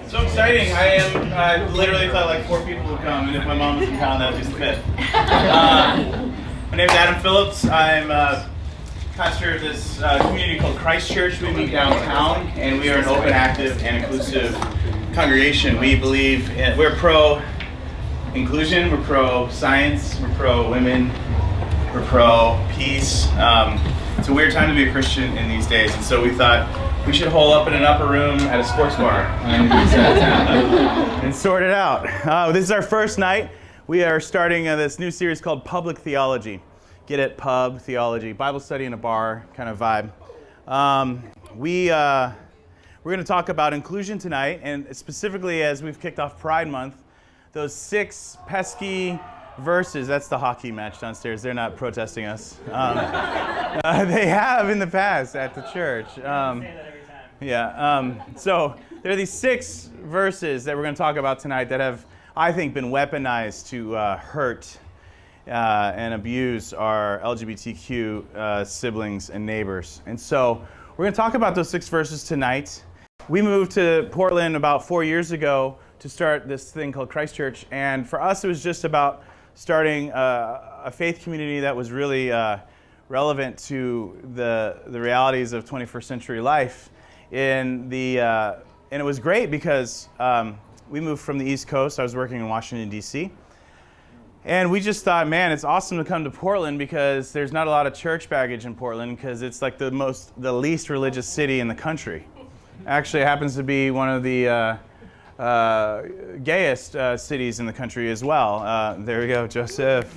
So exciting. I literally thought like 4 people would come, and if my mom was in town, that would be the 5th. My name is Adam Phillips. I'm pastor of this community called Christ Church. We meet downtown, and we are an open, active, and inclusive congregation. We believe we're pro-inclusion, we're pro-science, we're pro-women, we're pro-peace. It's a weird time to be a Christian in these days, and so we thought we should hole up in an upper room at a sports bar and sort it out. This is our first night. We are starting this new series called Public Theology. Get it? Pub, theology, Bible study in a bar kind of vibe. We're going to talk about inclusion tonight, and specifically as we've kicked off Pride Month, those 6 pesky verses. That's the hockey match downstairs. They're not protesting us. They have in the past at the church. So there are these 6 verses that we're going to talk about tonight that have, I think, been weaponized to hurt and abuse our LGBTQ siblings and neighbors. And so we're going to talk about those 6 verses tonight. We moved to Portland about 4 years ago to start this thing called Christ Church. And for us, it was just about starting a faith community that was really relevant to the realities of 21st century life. And it was great because we moved from the East Coast. I was working in Washington, D.C. And we just thought, man, it's awesome to come to Portland because there's not a lot of church baggage in Portland because it's like the least religious city in the country. Actually, it happens to be one of the gayest cities in the country as well. There we go, Joseph.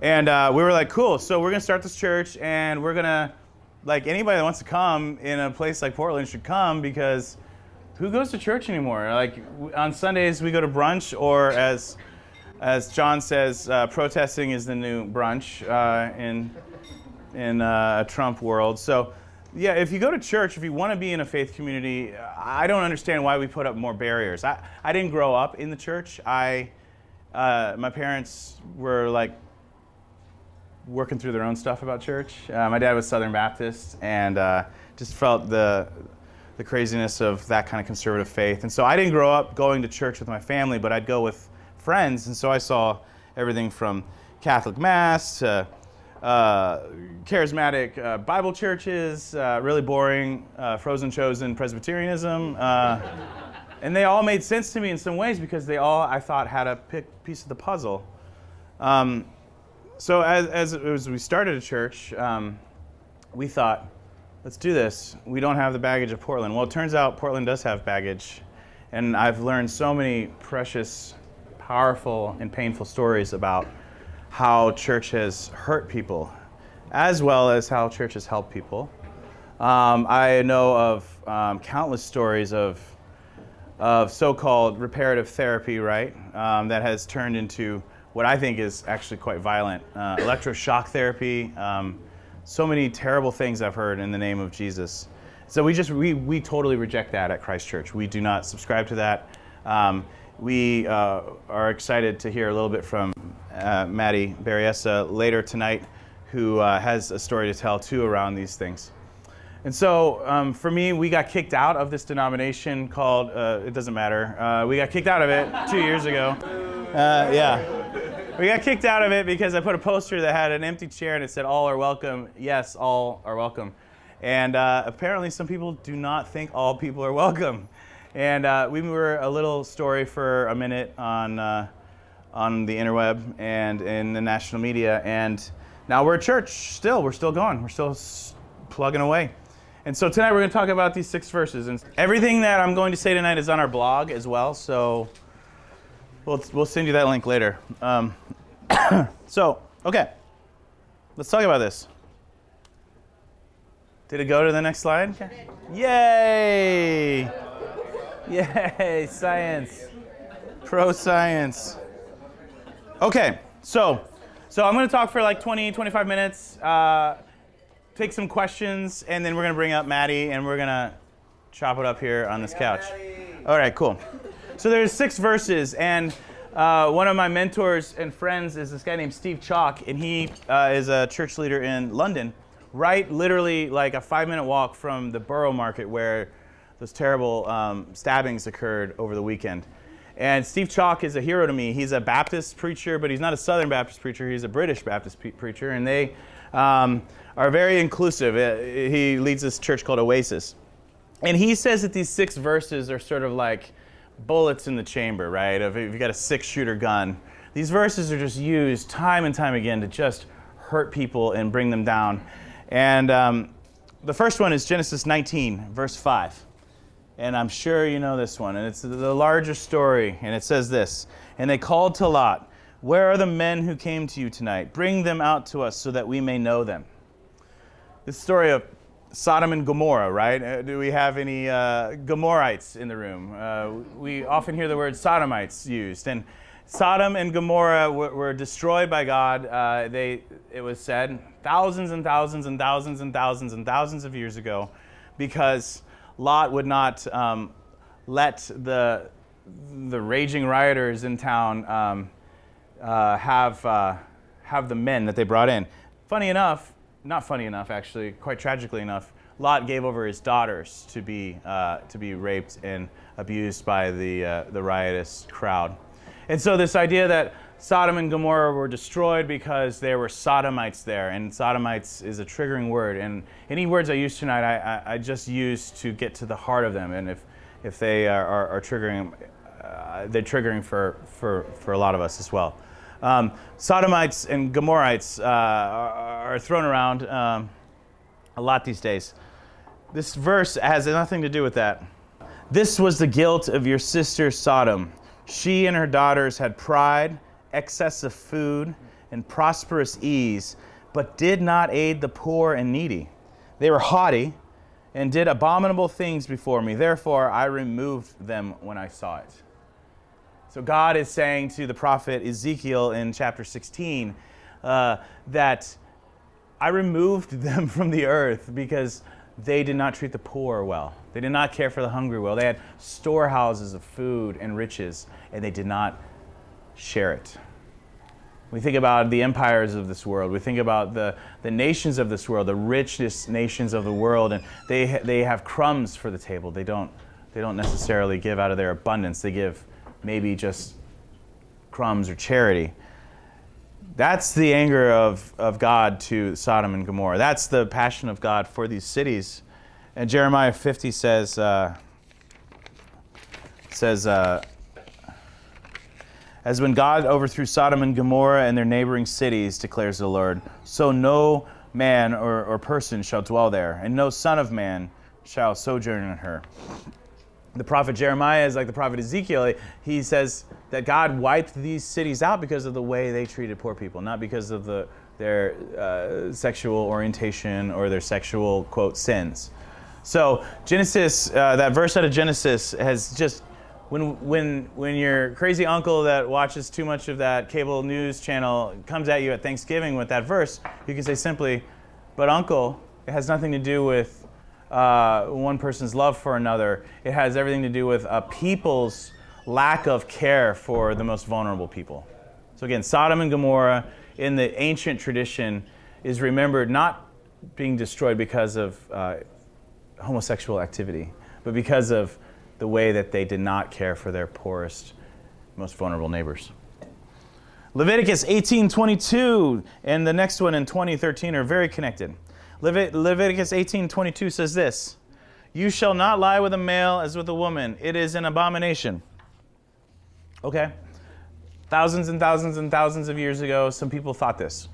And we were like, cool, so we're going to start this church, and we're going to, like, anybody that wants to come in a place like Portland should come, because who goes to church anymore? Like, on Sundays we go to brunch, or as John says, protesting is the new brunch in a Trump world. So yeah, if you go to church, if you want to be in a faith community, I don't understand why we put up more barriers. I didn't grow up in the church. My parents were like working through their own stuff about church. My dad was Southern Baptist, and just felt the craziness of that kind of conservative faith. And so I didn't grow up going to church with my family, but I'd go with friends, and so I saw everything from Catholic Mass to charismatic Bible churches, really boring frozen chosen Presbyterianism, and they all made sense to me in some ways because they all, I thought, had a piece of the puzzle. So as we started a church, we thought, let's do this. We don't have the baggage of Portland. Well, it turns out Portland does have baggage, and I've learned so many precious, powerful, and painful stories about how church has hurt people, as well as how church has helped people. I know of countless stories of so-called reparative therapy, right, that has turned into what I think is actually quite violent. Electroshock therapy, so many terrible things I've heard in the name of Jesus. So we totally reject that at Christ Church. We do not subscribe to that. We are excited to hear a little bit from Maddie Berriesa later tonight, who has a story to tell too around these things. And so for me, we got kicked out of this denomination called, it doesn't matter, we got kicked out of it 2 years ago. We got kicked out of it because I put a poster that had an empty chair and it said, all are welcome. Yes, all are welcome. And apparently some people do not think all people are welcome. And we were a little story for a minute on the interweb and in the national media. And now we're a church still. We're still going. We're still plugging away. And so tonight we're going to talk about these 6 verses. And everything that I'm going to say tonight is on our blog as well. So we'll send you that link later. So, okay, let's talk about this. Did it go to the next slide? Okay. Yay! Yay, science. Pro-science. Okay, so I'm going to talk for like 20, 25 minutes, take some questions, and then we're going to bring up Maddie, and we're going to chop it up here on this couch. All right, cool. So there's 6 verses, and one of my mentors and friends is this guy named Steve Chalk, and he is a church leader in London, right literally like a 5-minute walk from the Borough Market where those terrible stabbings occurred over the weekend. And Steve Chalk is a hero to me. He's a Baptist preacher, but he's not a Southern Baptist preacher. He's a British Baptist preacher, and they are very inclusive. He leads this church called Oasis. And he says that these 6 verses are sort of like bullets in the chamber, right? If you've got a 6-shooter gun. These verses are just used time and time again to just hurt people and bring them down. And the first one is Genesis 19, verse 5. And I'm sure you know this one. And it's the larger story. And it says this, "And they called to Lot, 'Where are the men who came to you tonight? Bring them out to us so that we may know them.'" This story of Sodom and Gomorrah, right? Do we have any Gomorrites in the room? We often hear the word Sodomites used. And Sodom and Gomorrah were destroyed by God. It was said thousands and thousands and thousands and thousands and thousands of years ago, because Lot would not let the raging rioters in town have the men that they brought in. Funny enough, not funny enough actually, quite tragically enough, Lot gave over his daughters to be raped and abused by the riotous crowd. And so this idea that Sodom and Gomorrah were destroyed because there were Sodomites there, and Sodomites is a triggering word. And any words I use tonight, I just use to get to the heart of them. And if they are triggering, they're triggering for a lot of us as well. Sodomites and Gomorrites are thrown around a lot these days. This verse has nothing to do with that. "This was the guilt of your sister Sodom. She and her daughters had pride, excess of food, and prosperous ease, but did not aid the poor and needy. They were haughty and did abominable things before me. Therefore, I removed them when I saw it." So God is saying to the prophet Ezekiel in chapter 16 that I removed them from the earth because they did not treat the poor well. They did not care for the hungry well. They had storehouses of food and riches, and they did not share it. We think about the empires of this world. We think about the nations of this world, the richest nations of the world, and they have crumbs for the table. They don't necessarily give out of their abundance. They give maybe just crumbs or charity. That's the anger of God to Sodom and Gomorrah. That's the passion of God for these cities. And Jeremiah 50 says, "As when God overthrew Sodom and Gomorrah and their neighboring cities, declares the Lord, so no man or person shall dwell there, and no son of man shall sojourn in her." The prophet Jeremiah is like the prophet Ezekiel. He says that God wiped these cities out because of the way they treated poor people, not because of their sexual orientation or their sexual, quote, sins. So Genesis, that verse out of Genesis has just, when your crazy uncle that watches too much of that cable news channel comes at you at Thanksgiving with that verse, you can say simply, "But uncle, it has nothing to do with one person's love for another. It has everything to do with a people's lack of care for the most vulnerable people." So again, Sodom and Gomorrah in the ancient tradition is remembered not being destroyed because of homosexual activity, but because of the way that they did not care for their poorest, most vulnerable neighbors. Leviticus 18:22 and the next one in 20:13 are very connected. Leviticus 18:22 says this, "You shall not lie with a male as with a woman. It is an abomination." Okay. Thousands and thousands and thousands of years ago, some people thought this.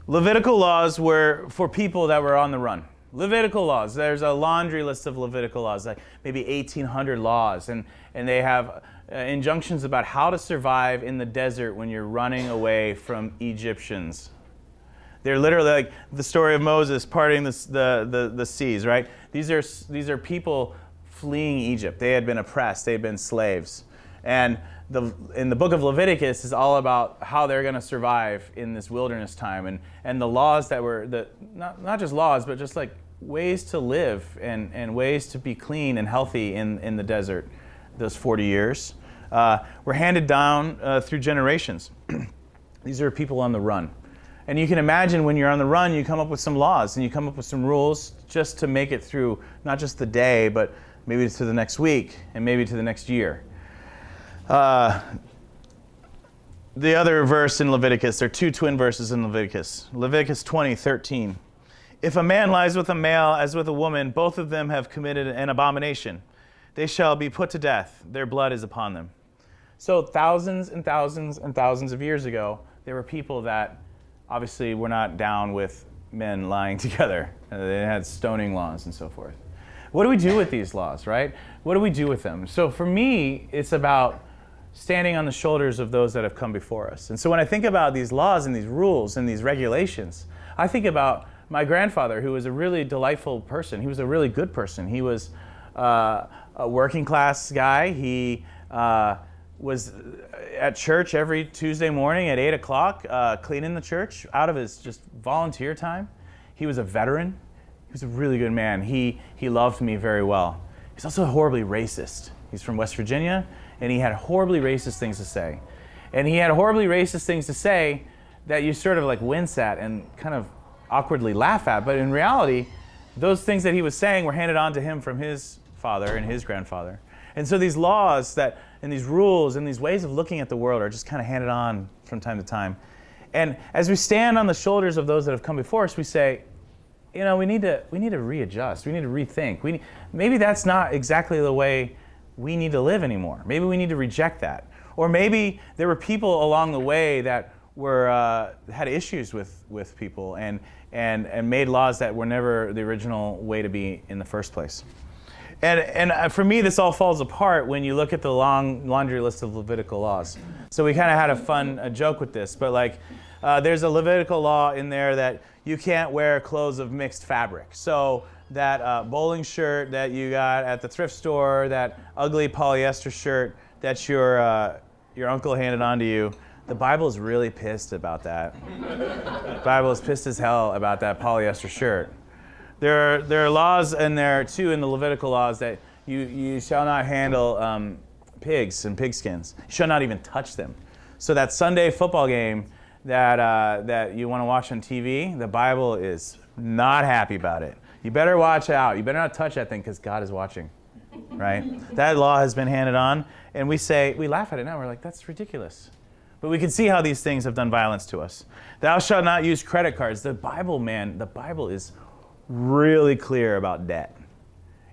Levitical laws were for people that were on the run. Levitical laws. There's a laundry list of Levitical laws, like maybe 1,800 laws. And they have injunctions about how to survive in the desert when you're running away from Egyptians. They're literally like the story of Moses parting the seas, right? These are people fleeing Egypt. They had been oppressed. They had been slaves. And in the book of Leviticus is all about how they're going to survive in this wilderness time. And the laws that were, not just laws, but just like ways to live and ways to be clean and healthy in the desert, those 40 years, were handed down through generations. These are people on the run. And you can imagine when you're on the run, you come up with some laws and you come up with some rules just to make it through not just the day, but maybe to the next week and maybe to the next year. The other verse in Leviticus, there are two twin verses in Leviticus. Leviticus 20:13. If a man lies with a male as with a woman, both of them have committed an abomination. They shall be put to death. Their blood is upon them. So thousands and thousands and thousands of years ago, there were people that obviously were not down with men lying together. They had stoning laws and so forth. What do we do with these laws, right? What do we do with them? So for me, it's about standing on the shoulders of those that have come before us. And so when I think about these laws and these rules and these regulations, I think about my grandfather, who was a really delightful person. He was a really good person. He was a working class guy. He was at church every Tuesday morning at 8 o'clock, cleaning the church out of his just volunteer time. He was a veteran. He was a really good man. He loved me very well. He's also horribly racist. He's from West Virginia, and he had horribly racist things to say. And he had horribly racist things to say that you sort of like wince at and kind of awkwardly laugh at. But in reality, those things that he was saying were handed on to him from his father and his grandfather. And so these laws and these rules and these ways of looking at the world are just kind of handed on from time to time. And as we stand on the shoulders of those that have come before us, we say, you know, we need to readjust. We need to rethink. Maybe that's not exactly the way we need to live anymore. Maybe we need to reject that. Or maybe there were people along the way that had issues with people and made laws that were never the original way to be in the first place. And for me, this all falls apart when you look at the long laundry list of Levitical laws. So we kind of had a joke with this, but there's a Levitical law in there that you can't wear clothes of mixed fabric. So that bowling shirt that you got at the thrift store, that ugly polyester shirt that your uncle handed on to you, the Bible is really pissed about that. The Bible is pissed as hell about that polyester shirt. There are laws in there too in the Levitical laws that you shall not handle pigs and pigskins. You shall not even touch them. So that Sunday football game that you want to watch on TV, the Bible is not happy about it. You better watch out. You better not touch that thing because God is watching, right? That law has been handed on, and we laugh at it now. We're like, that's ridiculous. But we can see how these things have done violence to us. Thou shalt not use credit cards. The Bible is really clear about debt.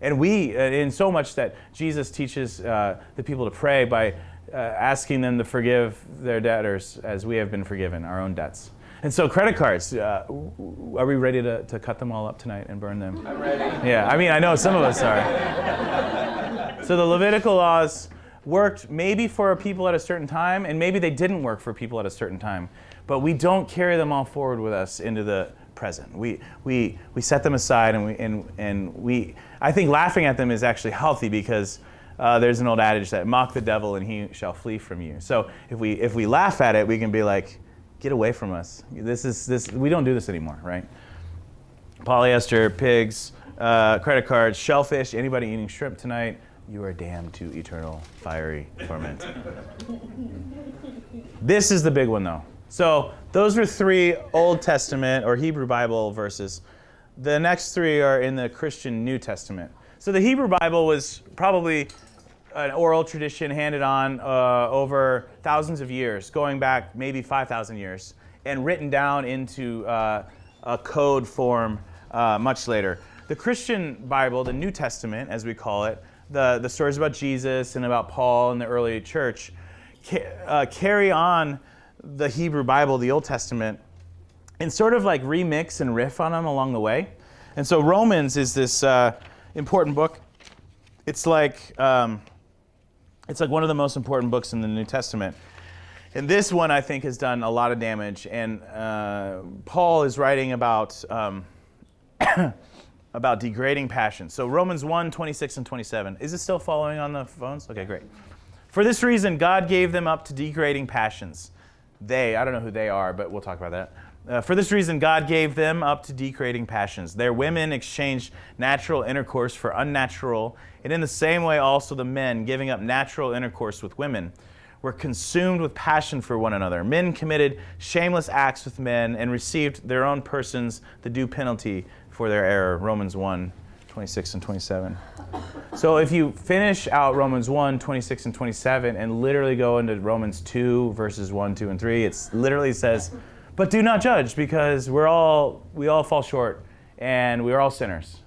And in so much that Jesus teaches the people to pray by asking them to forgive their debtors as we have been forgiven our own debts. And so credit cards, are we ready to cut them all up tonight and burn them? I'm ready. Yeah, I mean, I know some of us are. So the Levitical laws worked maybe for people at a certain time, and maybe they didn't work for people at a certain time. But we don't carry them all forward with us into the present. We set them aside, and I think laughing at them is actually healthy because there's an old adage that mock the devil and he shall flee from you. So if we laugh at it, we can be like, get away from us. We don't do this anymore, right? Polyester, pigs, credit cards, shellfish. Anybody eating shrimp tonight? You are damned to eternal fiery torment. This is the big one, though. So those are 3 Old Testament or Hebrew Bible verses. The next 3 are in the Christian New Testament. So the Hebrew Bible was probably an oral tradition handed on over thousands of years, going back maybe 5,000 years, and written down into a code form much later. The Christian Bible, the New Testament, as we call it, the stories about Jesus and about Paul and the early church, carry on the Hebrew Bible, the Old Testament, and sort of like remix and riff on them along the way. And so Romans is this important book. It's like one of the most important books in the New Testament. And this one, I think, has done a lot of damage. And Paul is writing about about degrading passion. So Romans 1, 26 and 27. Is it still following on the phones? Okay, great. For this reason, God gave them up to degrading passions. I don't know who they are, but we'll talk about that. For this reason, God gave them up to degrading passions. Their women exchanged natural intercourse for unnatural, and in the same way also the men, giving up natural intercourse with women, were consumed with passion for one another. Men committed shameless acts with men and received their own persons the due penalty for their error. Romans 1, 26 and 27. So if you finish out Romans 1, 26 and 27 and literally go into Romans 2, verses 1, 2, and 3, it literally says, but do not judge, because we all fall short and we're all sinners.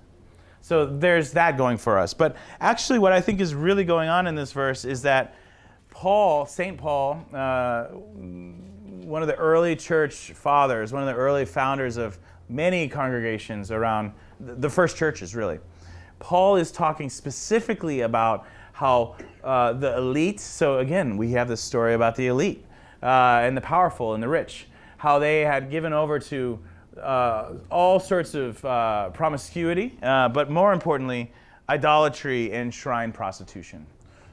So there's that going for us. But actually what I think is really going on in this verse is that St. Paul, one of the early church fathers, one of the early founders of many congregations around the first churches, really. Paul is talking specifically about how the elite, so again, we have this story about the elite and the powerful and the rich, how they had given over to all sorts of promiscuity, but more importantly, idolatry and shrine prostitution.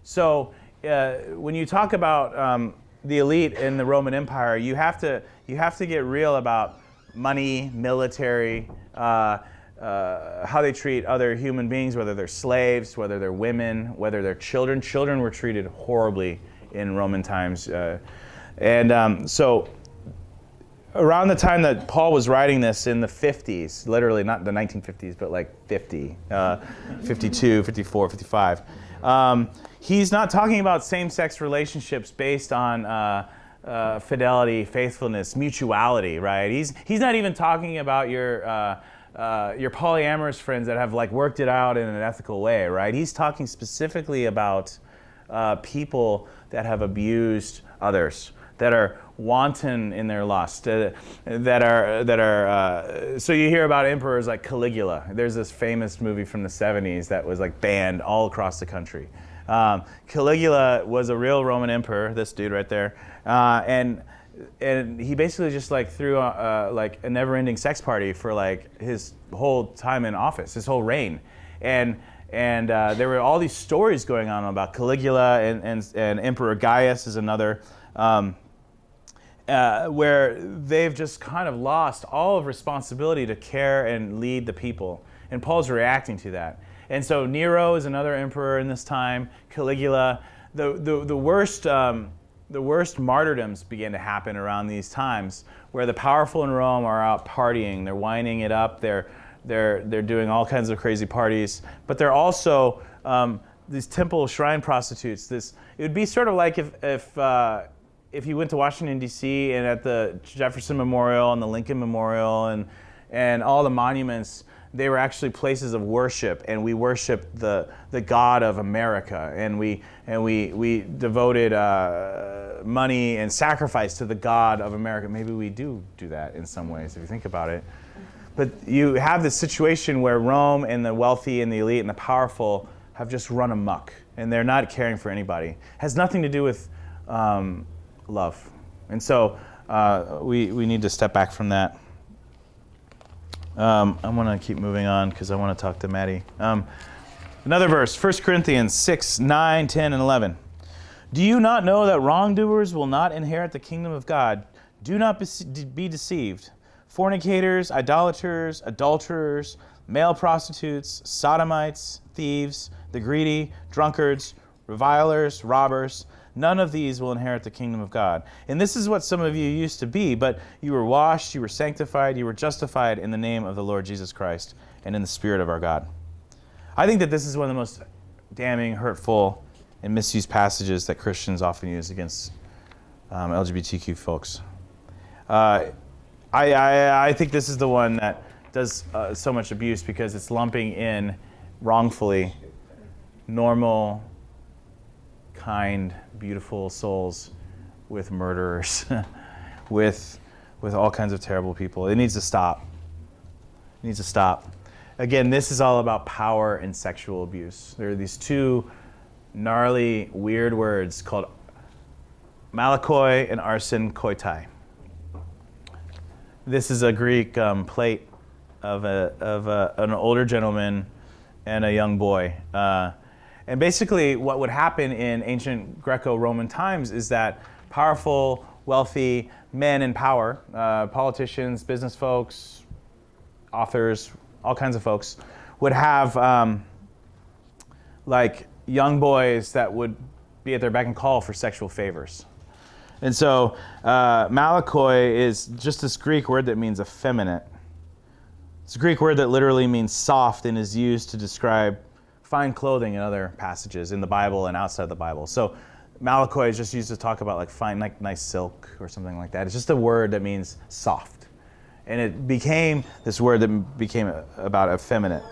So when you talk about the elite in the Roman Empire, you have to get real about money, military, how they treat other human beings, whether they're slaves, whether they're women, whether they're children. Children were treated horribly in Roman times. So around the time that Paul was writing this in the 50s, literally not the 1950s, but like 50, 52, 54, 55, he's not talking about same-sex relationships based on fidelity, faithfulness, mutuality, right? He's not even talking about your polyamorous friends that have like worked it out in an ethical way, right? He's talking specifically about people that have abused others, that are wanton in their lust, that are. So you hear about emperors like Caligula. There's this famous movie from the 70s that was like banned all across the country. Caligula was a real Roman emperor, this dude right there, and he basically just like threw like a never-ending sex party for like his whole time in office, his whole reign, and there were all these stories going on about Caligula and Emperor Gaius is another, where they've just kind of lost all of responsibility to care and lead the people, and Paul's reacting to that. And so Nero is another emperor in this time. Caligula, the worst martyrdoms began to happen around these times, where the powerful in Rome are out partying, they're winding it up, they're doing all kinds of crazy parties, but they're also these temple shrine prostitutes. It would be sort of like if you went to Washington D.C. and at the Jefferson Memorial and the Lincoln Memorial and all the monuments, they were actually places of worship, and we worshiped the God of America, and we devoted money and sacrifice to the God of America. Maybe we do that in some ways, if you think about it. But you have this situation where Rome and the wealthy and the elite and the powerful have just run amok, and they're not caring for anybody. It has nothing to do with love. And so we need to step back from that. I'm going to keep moving on because I want to talk to Maddie. Another verse, 1 Corinthians 6, 9, 10, and 11. Do you not know that wrongdoers will not inherit the kingdom of God? Do not be deceived. Fornicators, idolaters, adulterers, male prostitutes, sodomites, thieves, the greedy, drunkards, revilers, robbers, none of these will inherit the kingdom of God. And this is what some of you used to be, but you were washed, you were sanctified, you were justified in the name of the Lord Jesus Christ and in the Spirit of our God. I think that this is one of the most damning, hurtful, and misused passages that Christians often use against LGBTQ folks. I think this is the one that does so much abuse because it's lumping in wrongfully normal, kind, beautiful souls with murderers, with all kinds of terrible people. It needs to stop. It needs to stop. Again, this is all about power and sexual abuse. There are these two gnarly, weird words called malakoi and arsen koitai. This is a Greek plate of an older gentleman and a young boy. And basically what would happen in ancient Greco-Roman times is that powerful, wealthy men in power, politicians, business folks, authors, all kinds of folks, would have like young boys that would be at their beck and call for sexual favors. And so malakoi is just this Greek word that means effeminate. It's a Greek word that literally means soft and is used to describe fine clothing in other passages in the Bible and outside the Bible. So malakoi is just used to talk about like fine, like nice silk or something like that. It's just a word that means soft. And it became this word that became about effeminate.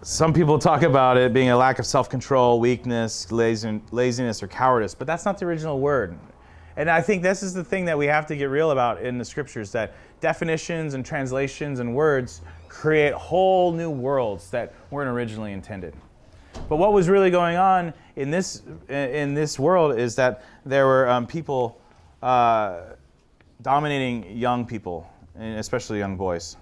Some people talk about it being a lack of self-control, weakness, laziness, or cowardice, but that's not the original word. And I think this is the thing that we have to get real about in the scriptures, that definitions and translations and words create whole new worlds that weren't originally intended. But what was really going on in this world is that there were people dominating young people, and especially young boys.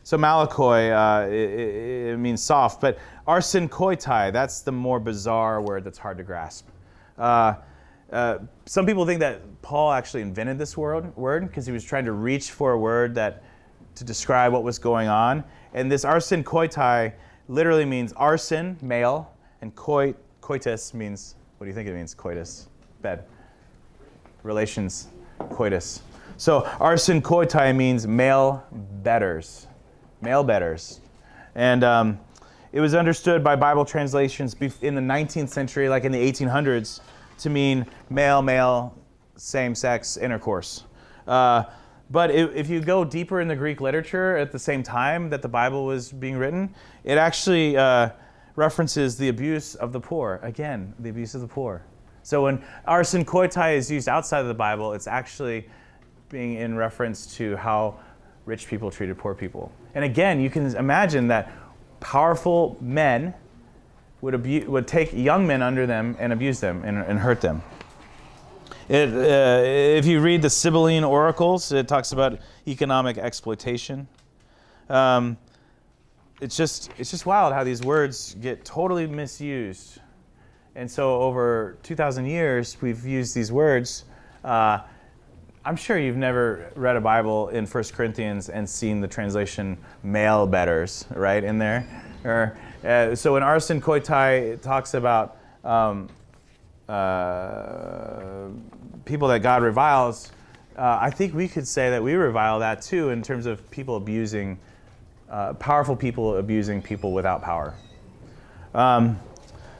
So malakoi, it means soft, but arsin koitai, that's the more bizarre word that's hard to grasp. Some people think that Paul actually invented this word because he was trying to reach for a word to describe what was going on. And this arsin koitai literally means arsin, male, and coitus means, what do you think it means, coitus? Bed. Relations, coitus. So arsin koitai means male betters. Male betters. And it was understood by Bible translations in the 19th century, like in the 1800s, to mean male, same-sex intercourse. But if you go deeper in the Greek literature at the same time that the Bible was being written, it actually references the abuse of the poor. Again, the abuse of the poor. So when arsin koitai is used outside of the Bible, it's actually being in reference to how rich people treated poor people. And again, you can imagine that powerful men would take young men under them and abuse them and hurt them. If you read the Sibylline oracles, it talks about economic exploitation. It's just wild how these words get totally misused. And so over 2,000 years, we've used these words. I'm sure you've never read a Bible in 1 Corinthians and seen the translation male betters, right, in there. So in arsin koitai, it talks about people that God reviles. I think we could say that we revile that too in terms of people abusing, powerful people abusing people without power.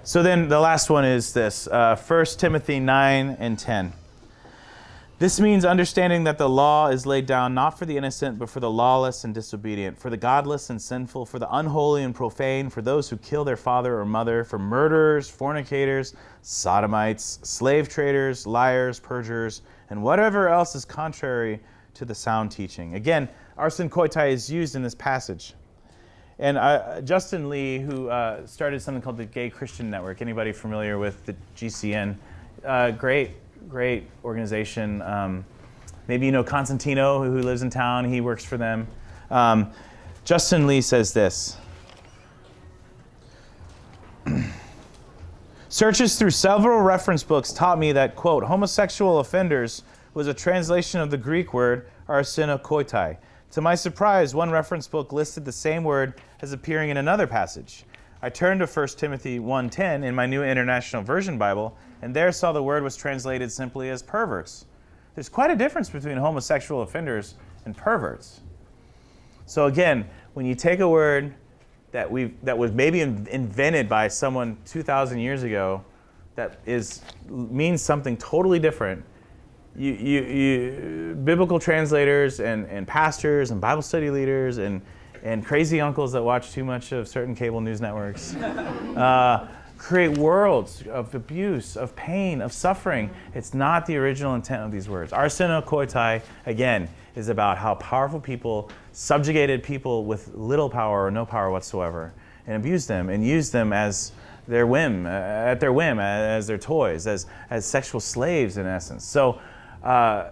So then the last one is this, 1 Timothy 9 and 10. This means understanding that the law is laid down not for the innocent, but for the lawless and disobedient, for the godless and sinful, for the unholy and profane, for those who kill their father or mother, for murderers, fornicators, sodomites, slave traders, liars, perjurers, and whatever else is contrary to the sound teaching. Again, arsin koitai is used in this passage. And Justin Lee, who started something called the Gay Christian Network, anybody familiar with the GCN? Great organization. Maybe you know Constantino, who lives in town. He works for them. Justin Lee says this. Searches through several reference books taught me that, quote, homosexual offenders was a translation of the Greek word arsinokoitai. To my surprise, one reference book listed the same word as appearing in another passage. I turned to 1 Timothy 1:10 in my New International Version Bible, and there saw the word was translated simply as perverts. There's quite a difference between homosexual offenders and perverts. So again, when you take a word that was maybe invented by someone 2,000 years ago that means something totally different, biblical translators and pastors and Bible study leaders and crazy uncles that watch too much of certain cable news networks create worlds of abuse, of pain, of suffering. It's not the original intent of these words. Arsinokoitai, again, is about how powerful people subjugated people with little power or no power whatsoever and abused them and used them as their whim, as their toys, as sexual slaves in essence. So the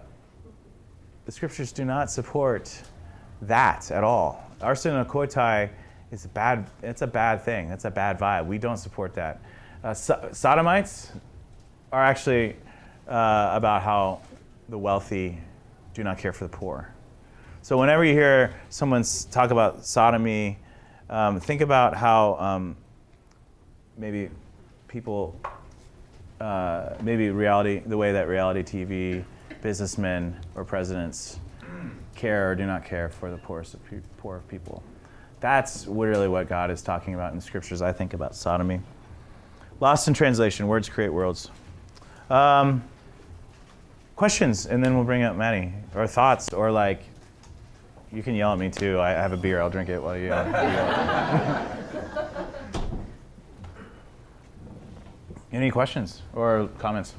scriptures do not support that at all. Arsinokoitai is it's a bad thing. It's a bad vibe. We don't support that. Sodomites are actually about how the wealthy do not care for the poor. So whenever you hear someone talk about sodomy, think about how maybe people, maybe the way that reality TV, businessmen or presidents care or do not care for the poorest of poor people. That's really what God is talking about in the scriptures, I think, about sodomy. Lost in translation, words create worlds. Questions, and then we'll bring up Maddie. Or thoughts, or like, you can yell at me too. I have a beer, I'll drink it while you yell. Any questions or comments?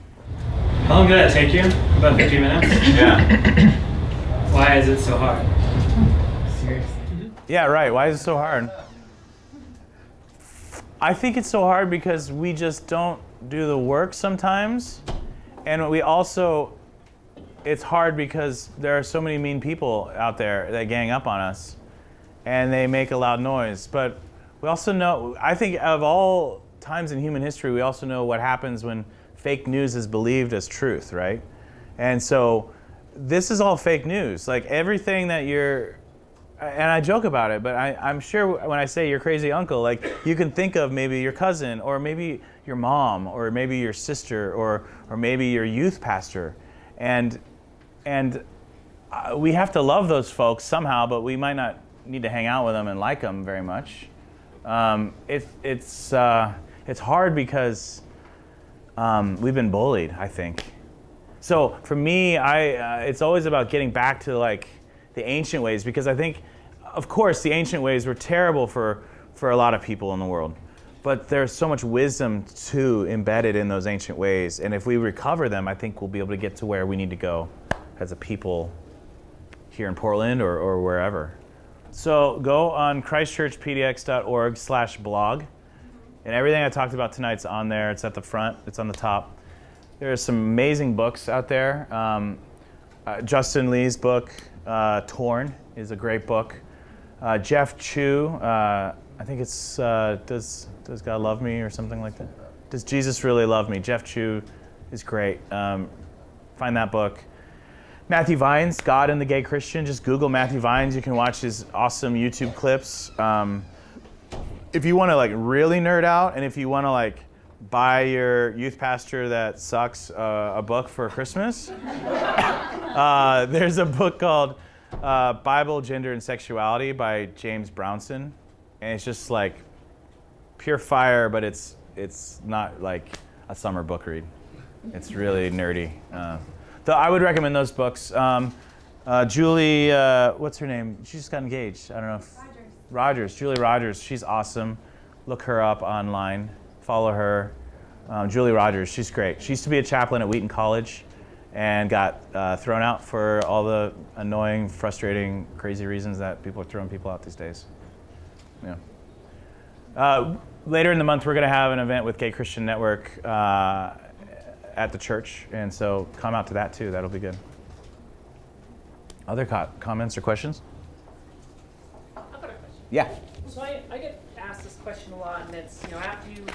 How long did that take you? About 50 minutes? Yeah. Why is it so hard? Seriously. Yeah, right. Why is it so hard? I think it's so hard because we just don't do the work sometimes. And we also, it's hard because there are so many mean people out there that gang up on us and they make a loud noise. But we also know, I think of all times in human history, we also know what happens when fake news is believed as truth, right? And so this is all fake news. Like everything that and I joke about it, but I'm sure when I say your crazy uncle, like you can think of maybe your cousin or maybe your mom or maybe your sister or maybe your youth pastor. And we have to love those folks somehow, but we might not need to hang out with them and like them very much. It's hard because we've been bullied, I think. So for me, it's always about getting back to like the ancient ways, because I think, of course, the ancient ways were terrible for a lot of people in the world. But there's so much wisdom too embedded in those ancient ways, and if we recover them, I think we'll be able to get to where we need to go as a people here in Portland or wherever. So go on christchurchpdx.org/blog. And everything I talked about tonight's on there. It's at the front. It's on the top. There are some amazing books out there. Justin Lee's book, Torn, is a great book. Jeff Chu, I think it's Does God Love Me or something like that? Does Jesus Really Love Me? Jeff Chu is great. Find that book. Matthew Vines, God and the Gay Christian. Just Google Matthew Vines. You can watch his awesome YouTube clips. If you want to like really nerd out, and if you want to like buy your youth pastor that sucks a book for Christmas, there's a book called Bible, Gender, and Sexuality by James Brownson, and it's just like pure fire, but it's not like a summer book read. It's really nerdy. Though I would recommend those books. Julie, what's her name? She just got engaged. I don't know if Julie Rogers, she's awesome. Look her up online, follow her. Julie Rogers, she's great. She used to be a chaplain at Wheaton College and got thrown out for all the annoying, frustrating, crazy reasons that people are throwing people out these days. Yeah. Later in the month, we're going to have an event with Gay Christian Network at the church, and so come out to that too. That'll be good. Other comments or questions? Yeah. So I get asked this question a lot, and it's, after you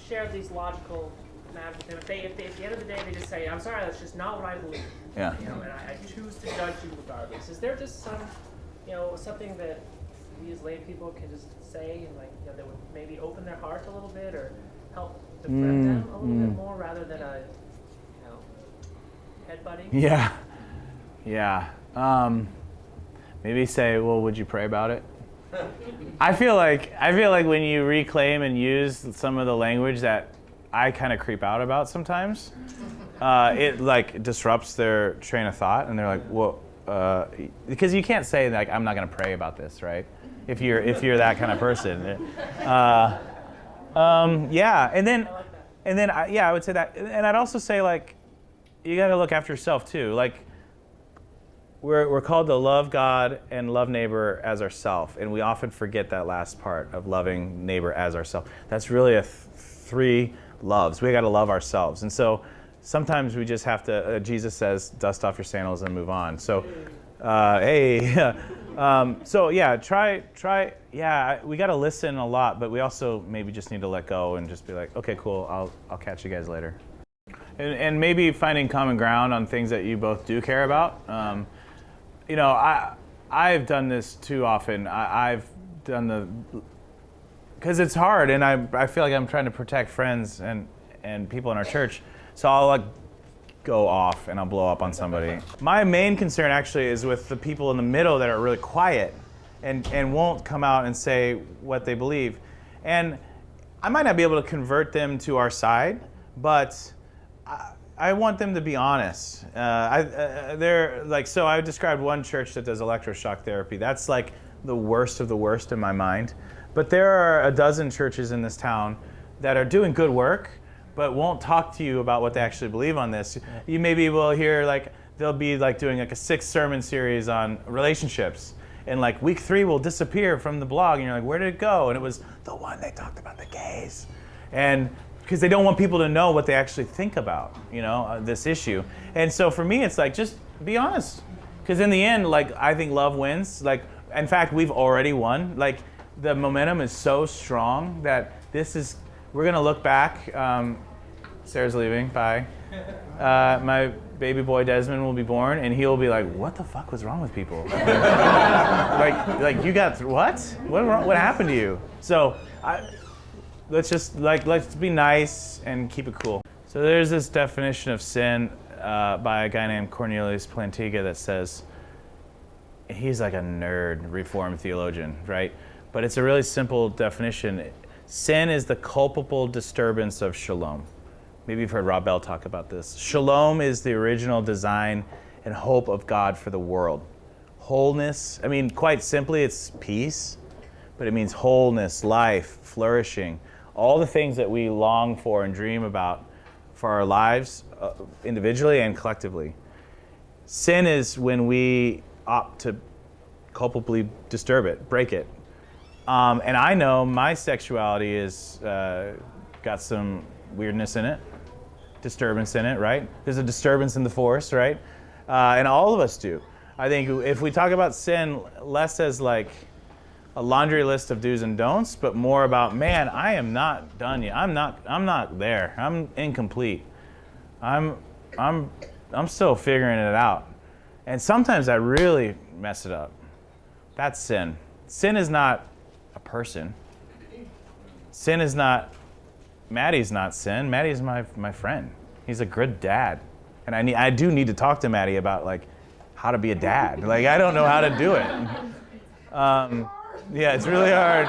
share these logical matters with them, if at the end of the day they just say, I'm sorry, that's just not what I believe. Yeah. And I choose to judge you regardless. Is there just some, something that we as lay people can just say and that would maybe open their heart a little bit or help defend them a little bit more rather than a, headbutting? Yeah. Yeah. Maybe say, well, would you pray about it? I feel like when you reclaim and use some of the language that I kind of creep out about sometimes, it like disrupts their train of thought, and they're like, well, because you can't say like, I'm not going to pray about this, right? If you're that kind of person. Yeah, and then I would say that, and I'd also say like, you got to look after yourself too. Like, we're called to love God and love neighbor as ourself, and we often forget that last part of loving neighbor as ourself. That's really three loves. We got to love ourselves, and so sometimes we just have to. Jesus says, "Dust off your sandals and move on." So, so yeah, try. Yeah, we got to listen a lot, but we also maybe just need to let go and just be like, okay, cool. I'll catch you guys later, and maybe finding common ground on things that you both do care about. I've done this too often. I've done because it's hard, and I feel like I'm trying to protect friends and people in our church, so I'll like go off and I'll blow up on somebody. My main concern actually is with the people in the middle that are really quiet and won't come out and say what they believe. And I might not be able to convert them to our side, but I want them to be honest. They're like, so I described one church that does electroshock therapy. That's like the worst of the worst in my mind. But there are a dozen churches in this town that are doing good work, but won't talk to you about what they actually believe on this. You maybe will hear like, they'll be like doing like a 6-sermon series on relationships. And like week 3 will disappear from the blog, and you're like, where did it go? And it was the one they talked about the gays. And because they don't want people to know what they actually think about, this issue. And so for me, it's like, just be honest. Because in the end, like, I think love wins. Like, in fact, we've already won. Like, the momentum is so strong that we're going to look back. Sarah's leaving, bye. My baby boy Desmond will be born, and he'll be like, what the fuck was wrong with people? like you got, what? What happened to you? So let's be nice and keep it cool. So there's this definition of sin by a guy named Cornelius Plantinga that says, he's like a nerd Reformed theologian, right? But it's a really simple definition. Sin is the culpable disturbance of shalom. Maybe you've heard Rob Bell talk about this. Shalom is the original design and hope of God for the world. Wholeness, I mean, quite simply, it's peace, but it means wholeness, life, flourishing, all the things that we long for and dream about for our lives, individually and collectively. Sin is when we opt to culpably disturb it, break it. And I know my sexuality is got some weirdness in it, disturbance in it, right? There's a disturbance in the force, right? And all of us do. I think if we talk about sin less as like a laundry list of do's and don'ts, but more about, man, I am not done yet. I'm not there. I'm incomplete. I'm still figuring it out. And sometimes I really mess it up. That's sin. Sin is not a person. Sin is not, Maddie's not sin. Maddie's my friend. He's a good dad. And I do need to talk to Maddie about like how to be a dad. Like, I don't know how to do it. Yeah, it's really hard.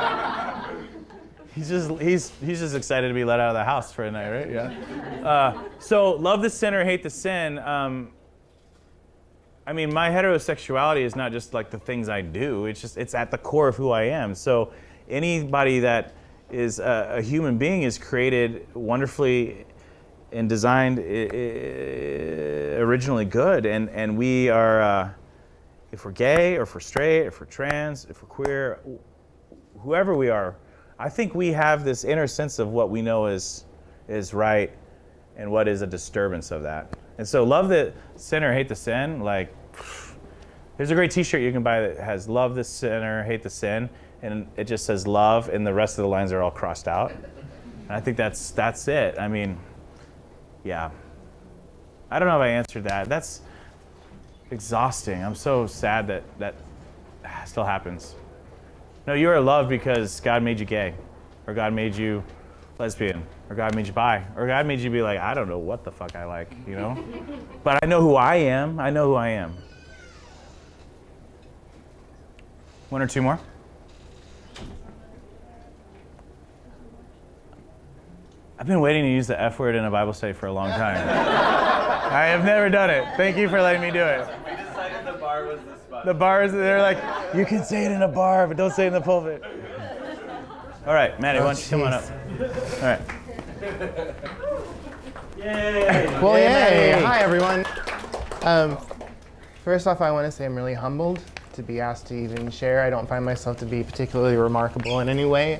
He's just excited to be let out of the house for a night, right? Yeah. So love the sin or hate the sin. I mean, my heterosexuality is not just like the things I do. It's at the core of who I am. So anybody that is a human being is created wonderfully and designed originally good. And we are, if we're gay or if we're straight, if we're trans, if we're queer, whoever we are, I think we have this inner sense of what we know is right and what is a disturbance of that. And so love the sin or hate the sin. Like, there's a great t-shirt you can buy that has love the sinner, hate the sin, and it just says love, and the rest of the lines are all crossed out. And I think that's it. I mean, yeah. I don't know if I answered that. That's exhausting. I'm so sad that still happens. No, you are loved because God made you gay, or God made you lesbian, or God made you bi, or God made you be like, I don't know what the fuck I like, But I know who I am. I know who I am. One or two more? I've been waiting to use the F word in a Bible study for a long time. I have never done it. Thank you for letting me do it. We decided the bar was the spot. The bars, they're like, you can say it in a bar, but don't say it in the pulpit. All right, Maddie, why don't you come on up? All right. Yay! Well, yay! Maddie. Hi, everyone. First off, I want to say I'm really humbled to be asked to even share. I don't find myself to be particularly remarkable in any way,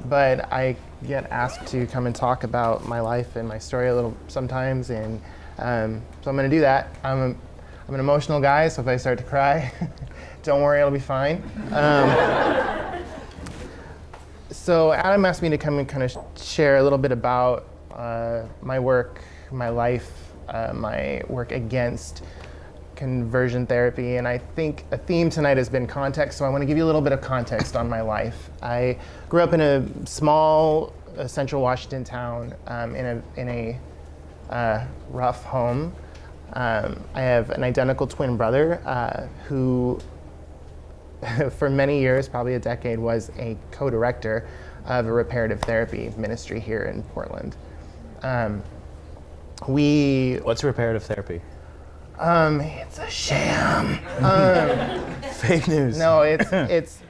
but I get asked to come and talk about my life and my story a little sometimes, and so I'm going to do that. I'm an emotional guy, so if I start to cry, don't worry, it'll be fine. So Adam asked me to come and kind of share a little bit about my work, my life, my work against conversion therapy, and I think a theme tonight has been context, so I want to give you a little bit of context on my life. I grew up in a small central Washington town, in a rough home. I have an identical twin brother who for many years, probably a decade, was a co-director of a reparative therapy ministry here in Portland. What's reparative therapy? It's a sham. Fake news. No, it's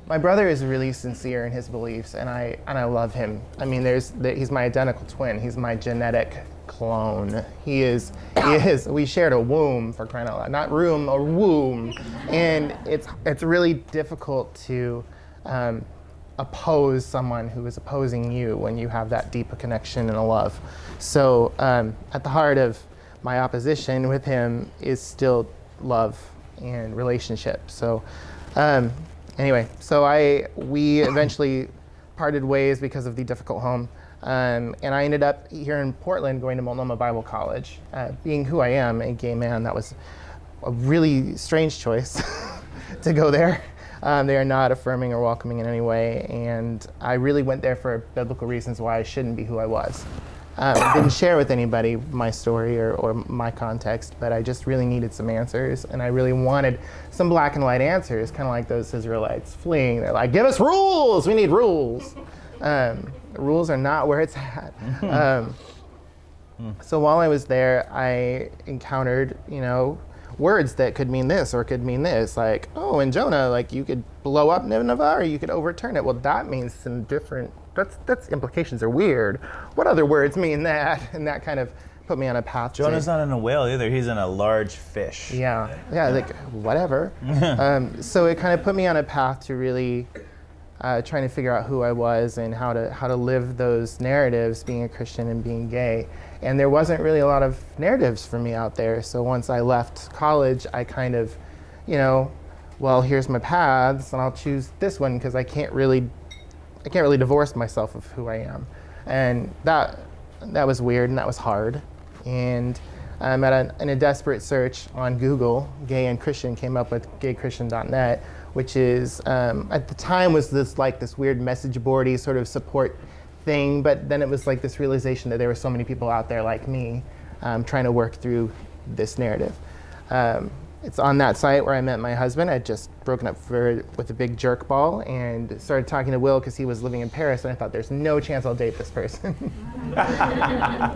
my brother is really sincere in his beliefs, and I love him. I mean, he's my identical twin. He's my genetic clone. He is. We shared a womb, for crying out loud. Not room, a womb. And it's really difficult to oppose someone who is opposing you when you have that deep a connection and a love. So at the heart of my opposition with him is still love and relationship. So anyway, we eventually parted ways because of the difficult home. And I ended up here in Portland going to Multnomah Bible College. Being who I am, a gay man, that was a really strange choice to go there. They are not affirming or welcoming in any way, and I really went there for biblical reasons why I shouldn't be who I was. Didn't share with anybody my story or my context, but I just really needed some answers, and I really wanted some black and white answers, kind of like those Israelites fleeing. They're like, give us rules! We need rules! Rules are not where it's at. So while I was there, I encountered, words that could mean this or could mean this. Like, oh, in Jonah, like you could blow up Nineveh or you could overturn it. Well, that means some different, that's implications are weird. What other words mean that? And that kind of put me on a path. Jonah's not in a whale either. He's in a large fish. Yeah, like whatever. So it kind of put me on a path to really trying to figure out who I was and how to live those narratives, being a Christian and being gay. And there wasn't really a lot of narratives for me out there. So once I left college, I kind of, well, here's my paths, and I'll choose this one because I can't really divorce myself of who I am. And that was weird and that was hard. And in a desperate search on Google, gay and Christian came up with gaychristian.net, which is at the time was this weird message boardy sort of support thing, but then it was like this realization that there were so many people out there like me trying to work through this narrative. It's on that site where I met my husband. I'd just broken up with a big jerk ball and started talking to Will because he was living in Paris, and I thought there's no chance I'll date this person.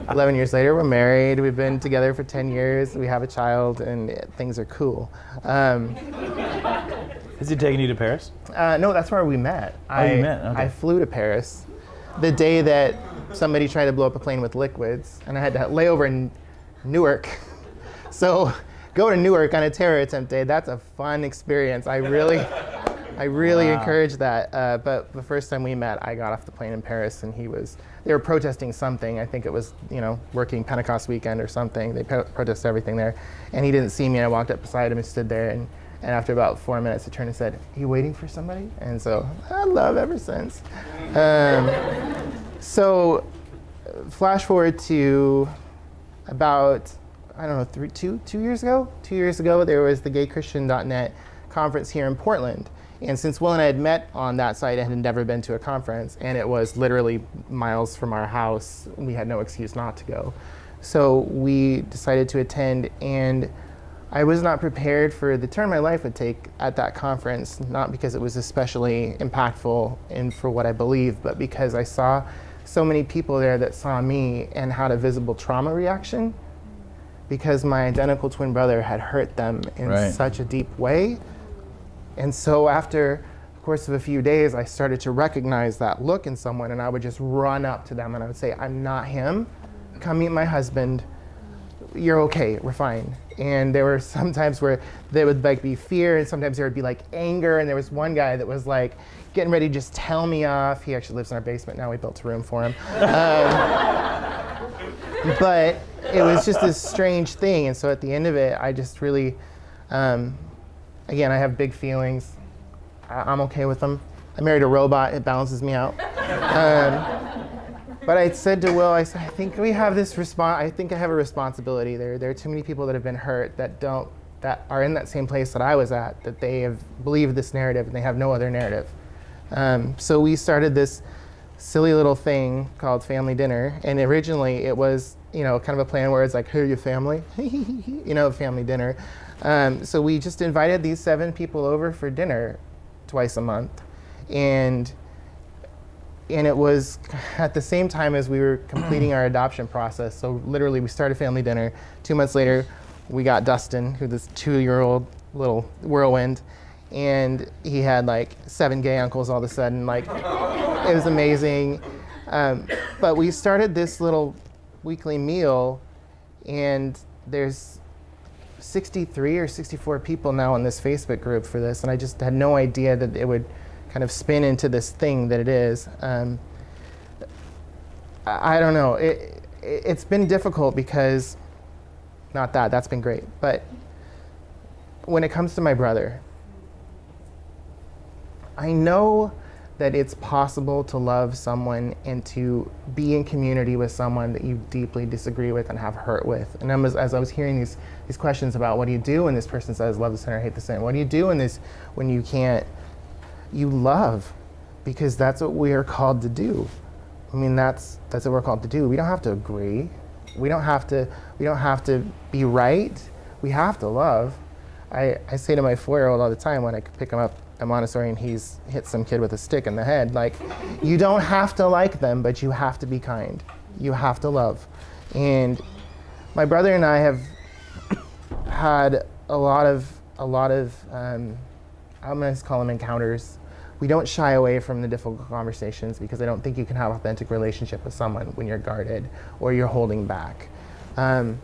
11 years later, we're married. We've been together for 10 years. We have a child, and things are cool. Is he taking you to Paris? No, that's where we met. You met? Okay. I flew to Paris the day that somebody tried to blow up a plane with liquids, and I had to lay over in Newark. So go to Newark on a terror attempt day. That's a fun experience. I really encourage that. But the first time we met, I got off the plane in Paris, and they were protesting something. I think it was, working Pentecost weekend or something. They protested everything there. And he didn't see me. I walked up beside him and stood there, and after about 4 minutes, he turned and said, "Are you waiting for somebody?" And so I love ever since. So flash forward to about, I don't know, 2 years ago? 2 years ago, there was the gaychristian.net conference here in Portland. And since Will and I had met on that site and had never been to a conference, and it was literally miles from our house, we had no excuse not to go. So we decided to attend, and I was not prepared for the turn my life would take at that conference, not because it was especially impactful and for what I believe, but because I saw so many people there that saw me and had a visible trauma reaction because my identical twin brother had hurt them in such a deep way. And so after the course of a few days, I started to recognize that look in someone, and I would just run up to them and I would say, "I'm not him. Come meet my husband. You're okay, we're fine." And there were some times where there would be fear, and sometimes there would be anger. And there was one guy that was getting ready to just tell me off. He actually lives in our basement now. We built a room for him. But it was just this strange thing. And so at the end of it, I just really, again, I have big feelings. I'm okay with them. I married a robot. It balances me out. But I said to Will, I said, I think we have this I think I have a responsibility there. There are too many people that have been hurt that are in that same place that I was at, that they have believed this narrative and they have no other narrative. So we started this silly little thing called Family Dinner, and originally it was, kind of a plan where it's like, hey, your family, family dinner. So we just invited these 7 people over for dinner twice a month, and it was at the same time as we were completing our adoption process. So literally we started Family Dinner. 2 months later, we got Dustin, who's this 2-year-old little whirlwind, and he had like 7 gay uncles all of a sudden. Like, it was amazing. But we started this little weekly meal, and there's 63 or 64 people now in this Facebook group for this, and I just had no idea that it would kind of spin into this thing that it is. I don't know. It's been difficult because, that's been great. But when it comes to my brother, I know that it's possible to love someone and to be in community with someone that you deeply disagree with and have hurt with. And as I was hearing these questions about what do you do when this person says love the sinner, hate the sin? What do you do when you can't? You love, because that's what we are called to do. I mean, that's what we're called to do. We don't have to agree. We don't have to be right. We have to love. I say to my 4-year-old all the time when I pick him up at Montessori and he's hit some kid with a stick in the head, like, you don't have to like them, but you have to be kind. You have to love. And my brother and I have had a lot of I'm going to call them encounters. We don't shy away from the difficult conversations because I don't think you can have an authentic relationship with someone when you're guarded or you're holding back. And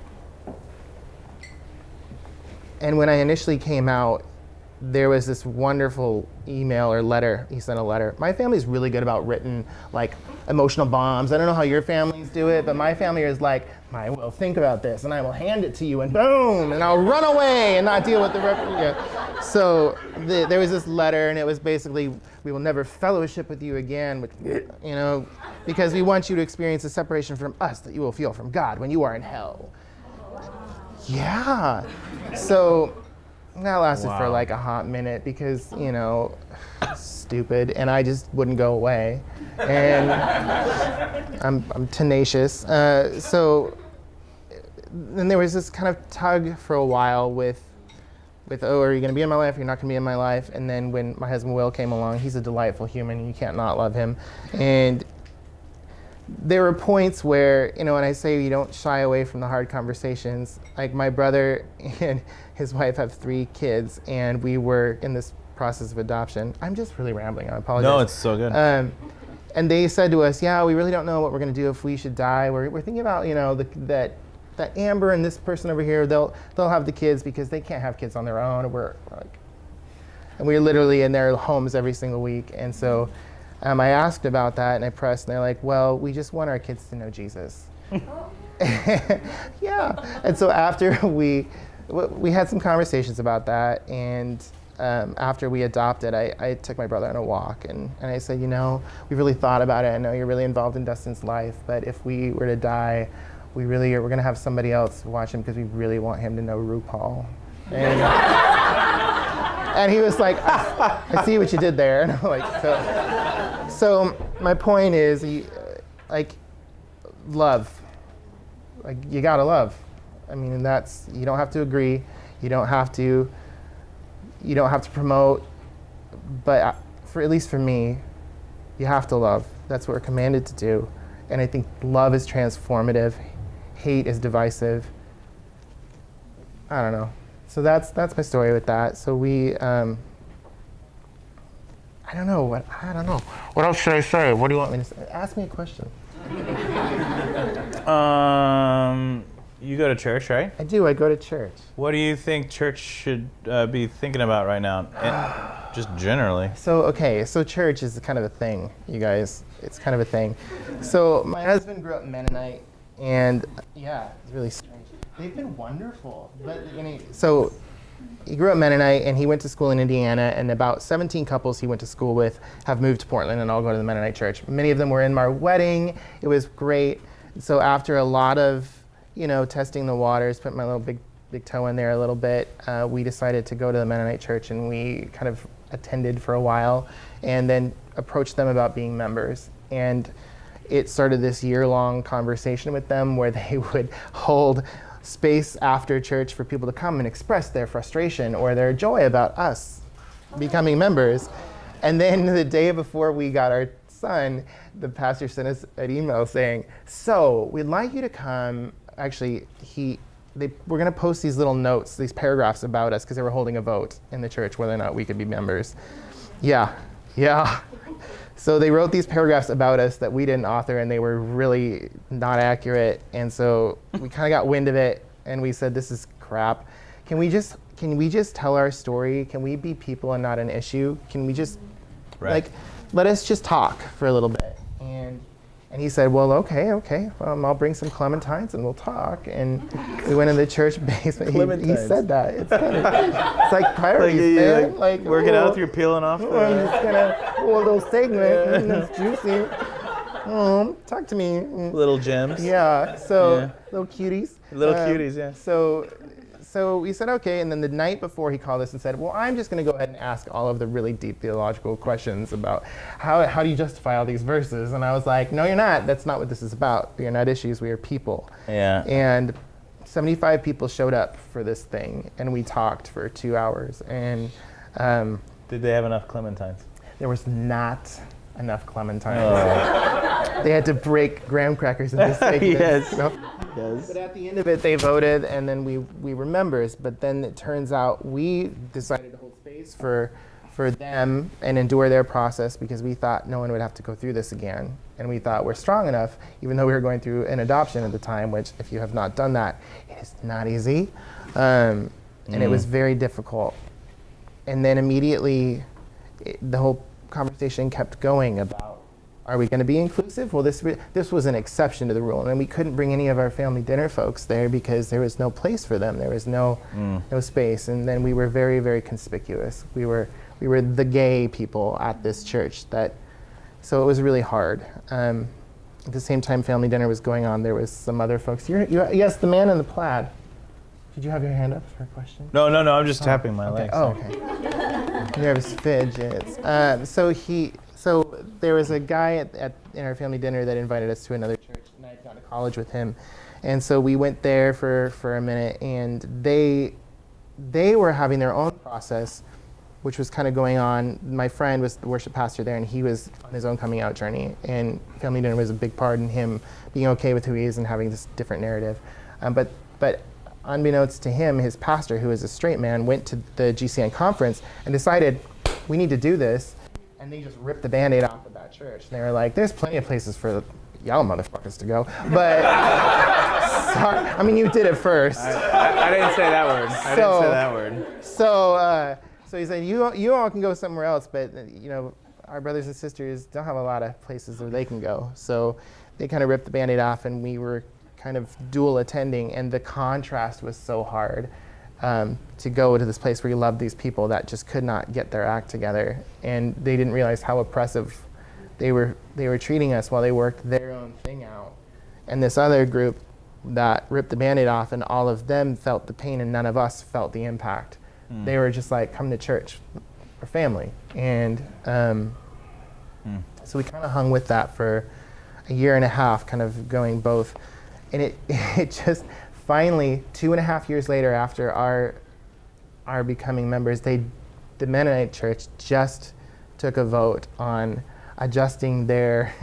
when I initially came out, there was this wonderful email or letter. He sent a letter. My family's really good about written, like, emotional bombs. I don't know how your families do it, but my family is like, I will think about this, and I will hand it to you, and boom, and I'll run away and not deal with the So there was this letter, and it was basically, we will never fellowship with you again, which, because we want you to experience a separation from us that you will feel from God when you are in hell. Yeah. So that lasted for like a hot minute because, stupid, and I just wouldn't go away. And I'm tenacious. So then there was this kind of tug for a while with, oh, are you going to be in my life? You're not going to be in my life. And then when my husband Will came along, he's a delightful human, and you can't not love him. And there were points where, when I say you don't shy away from the hard conversations, like my brother and his wife have 3 kids, and we were in this process of adoption. I'm just really rambling. I apologize. No, it's so good. And they said to us, yeah, we really don't know what we're going to do if we should die. We're thinking about, that Amber and this person over here, they'll have the kids because they can't have kids on their own. And we're literally in their homes every single week. And so I asked about that, and I pressed, and they're like, well, we just want our kids to know Jesus. Yeah. And so after we had some conversations about that, and after we adopted, I took my brother on a walk, and I said, we really thought about it. I know you're really involved in Dustin's life, but if we were to die, we're going to have somebody else watch him because we really want him to know RuPaul. And, and he was like, I see what you did there. And I'm like, so my point is, love. Like, you gotta love. I mean, you don't have to agree. You don't have to promote. But at least for me, you have to love. That's what we're commanded to do. And I think love is transformative. Hate is divisive. I don't know. So that's my story with that. So we, I don't know. What else should I say? What do you want me to say? Ask me a question. You go to church, right? I do. I go to church. What do you think church should be thinking about right now? And just generally. So church is kind of a thing, you guys. It's kind of a thing. So my husband grew up Mennonite, and yeah, it's really strange. They've been wonderful. But so he grew up Mennonite, and he went to school in Indiana, and about 17 couples he went to school with have moved to Portland and all go to the Mennonite church. Many of them were in our wedding. It was great. So after a lot of, testing the waters, put my little big toe in there a little bit, we decided to go to the Mennonite church, and we kind of attended for a while and then approached them about being members. And it started this year-long conversation with them where they would hold space after church for people to come and express their frustration or their joy about us becoming members. And then the day before we got our son, the pastor sent us an email saying, so we'd like you to come. Actually, we're going to post these little notes, these paragraphs about us, because they were holding a vote in the church whether or not we could be members. Yeah. So they wrote these paragraphs about us that we didn't author, and they were really not accurate. And so we kind of got wind of it, and we said, this is crap. Can we just tell our story? Can we be people and not an issue? Can we just, let us just talk for a little bit? And he said, well, okay. I'll bring some clementines and we'll talk. And we went in the church basement. He said that. It's like priorities, man. Like working out, you're peeling off. I'm just gonna a little segment. That's juicy. Talk to me. Little gems. Yeah. So little cuties. Little cuties. Yeah. So we said, okay, and then the night before he called us and said, well, I'm just going to go ahead and ask all of the really deep theological questions about how do you justify all these verses? And I was like, no, you're not. That's not what this is about. We are not issues. We are people. Yeah. And 75 people showed up for this thing, and we talked for 2 hours. And did they have enough clementines? there was not enough clementines. They had to break graham crackers into segments. Yes. Yes. But at the end of it, they voted, and then we were members. But then it turns out we decided to hold space for them and endure their process because we thought no one would have to go through this again. And we thought we're strong enough, even though we were going through an adoption at the time, which if you have not done that, it is not easy. And it was very difficult. And then immediately, the whole conversation kept going about, are we going to be inclusive? Well, this was an exception to the rule, and we couldn't bring any of our family dinner folks there because there was no place for them. There was no space, and then we were very, very conspicuous. We were the gay people at this church. So it was really hard. At the same time Family Dinner was going on, there was some other folks. Yes, the man in the plaid. Did you have your hand up for a question? No, I'm just tapping my legs. Oh, okay. Nervous fidgets. So there was a guy in our family dinner that invited us to another church, and I had gone to college with him. And so we went there for a minute, and they were having their own process, which was kind of going on. My friend was the worship pastor there, and he was on his own coming out journey. And Family Dinner was a big part in him being okay with who he is and having this different narrative. But unbeknownst to him, his pastor, who is a straight man, went to the GCN conference and decided, we need to do this. And they just ripped the Band-Aid off of that church. And they were like, there's plenty of places for y'all motherfuckers to go. But, sorry, I mean, you did it first. I didn't say that word. I didn't say that word. So he said, you all can go somewhere else, but our brothers and sisters don't have a lot of places where they can go. So they kind of ripped the Band-Aid off, and we were kind of dual attending, and the contrast was so hard to go to this place where you love these people that just could not get their act together, and they didn't realize how oppressive they were treating us while they worked their own thing out. And this other group that ripped the Band-Aid off, and all of them felt the pain and none of us felt the impact. They were just like, come to church, we're family. And so we kind of hung with that for a year and a half, kind of going both. And it just finally, 2.5 years later after our becoming members, the Mennonite church just took a vote on adjusting their